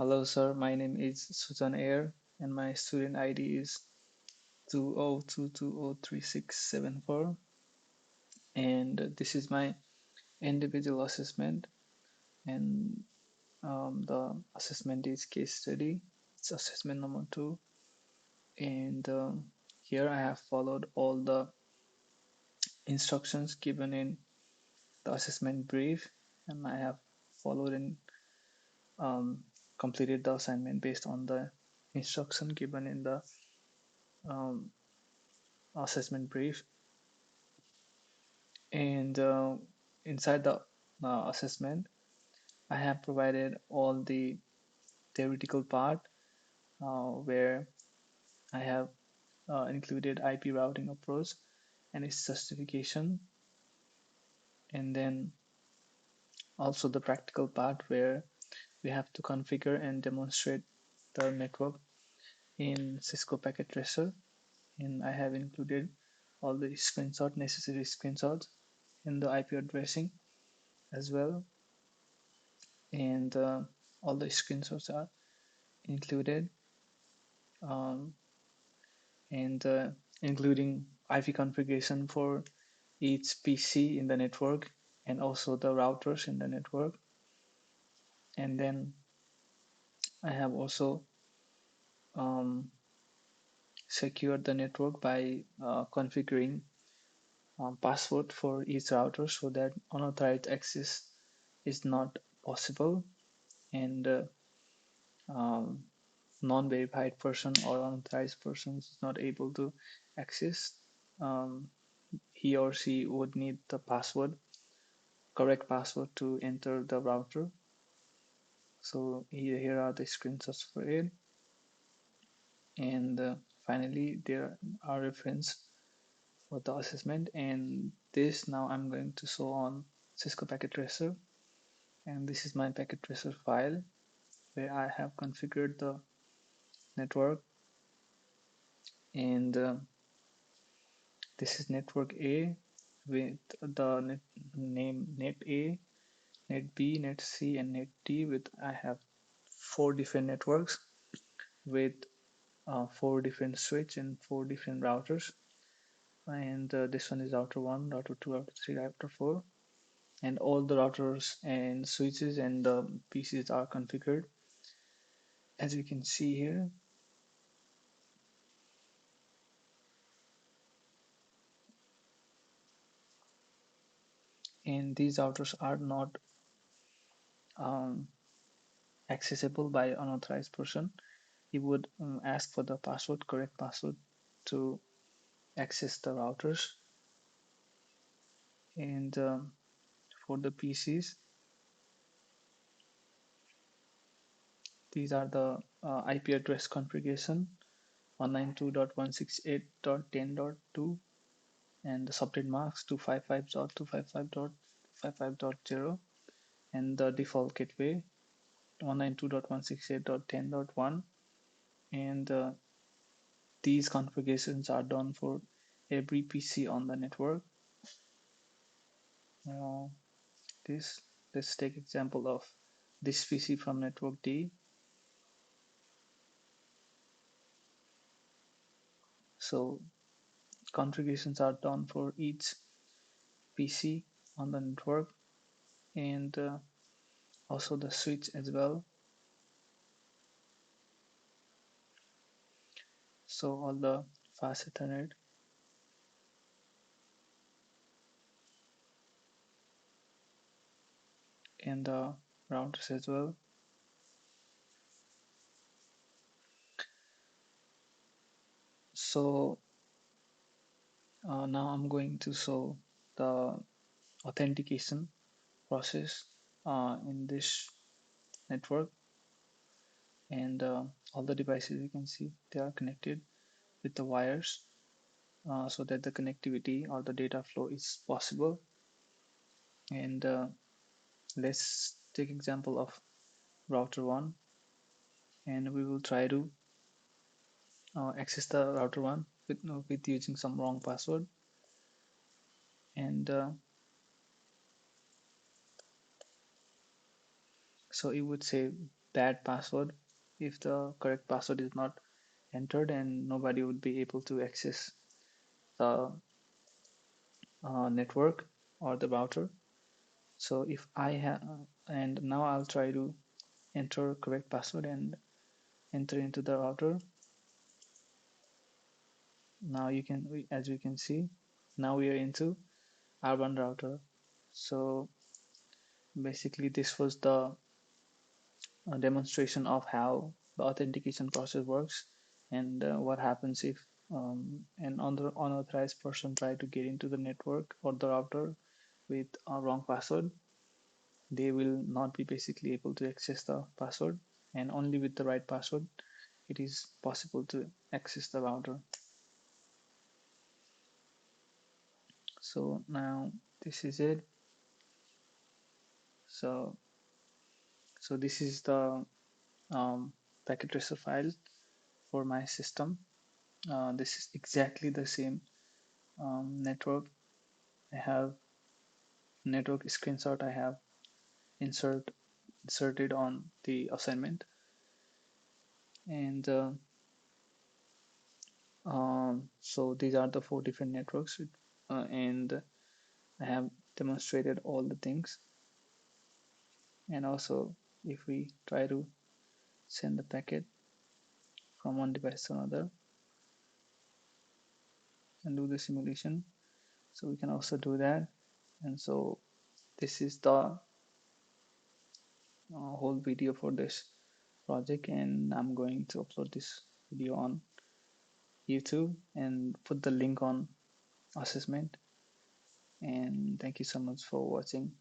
Hello, sir. My name is Sujan Air, and my student ID is 202203674. And this is my individual assessment. And the assessment is case study. It's assessment number 2. And here I have followed all the instructions given in the assessment brief, and I have followed and um, completed the assignment based on the instruction given in the um, assessment brief. And inside the assessment, I have provided all the theoretical part where I have included IP routing approach and its justification, and then also the practical part where we have to configure and demonstrate the network in Cisco Packet Tracer, and I have included all the necessary screenshots in the IP addressing as well, and all the screenshots are included, um, and including IP configuration for each PC in the network and also the routers in the network. And then I have also secured the network by configuring password for each router so that unauthorized access is not possible, and um, non-verified person or unauthorized person is not able to access. um, he or she would need the correct password to enter the router. So here are the screenshots for it. And finally, there are reference for the assessment. And this now I'm going to show on Cisco Packet Tracer. And this is my Packet Tracer file where I have configured the network. And this is network A with the name net A, net B, net C, and net D. With I have 4 different networks with 4 different switch and 4 different routers. And this one is router 1, router 2, router 3, router 4. And all the routers and switches and the PCs are configured, as you can see here. And these routers are not um, accessible by unauthorized person. You would ask for the correct password to access the routers. And for the PCs, these are the IP address configuration 192.168.10.2, and the subnet masks 255.255.55.0, and the default gateway 192.168.10.1. And these configurations are done for every PC on the network. Uh, let's take example of this PC from network D. So configurations are done for each PC on the network, and also the switch as well. So all the fast Ethernet and the routers as well. So now I'm going to show the authentication process in this network, and all the devices you can see they are connected with the wires so that the connectivity or the data flow is possible. And let's take example of router 1, and we will try to access the router 1 with using some wrong password. And so it would say bad password if the correct password is not entered, and nobody would be able to access the network or the router. So if I have, and now I'll try to enter correct password and enter into the router. Now you can, as you can see, now we are into R1 router. So basically this was the demonstration of how the authentication process works, and what happens if an unauthorized person try to get into the network or the router with a wrong password. They will not be basically able to access the password, and only with the right password it is possible to access the router. So now this is it. So so this is the packet tracer file for my system. This is exactly the same network. I have network screenshot I have inserted on the assignment, and so these are the four different networks, and I have demonstrated all the things. And also, if we try to send the packet from one device to another and do the simulation, so we can also do that. And so this is the whole video for this project, and I'm going to upload this video on YouTube and put the link on assessment. And thank you so much for watching.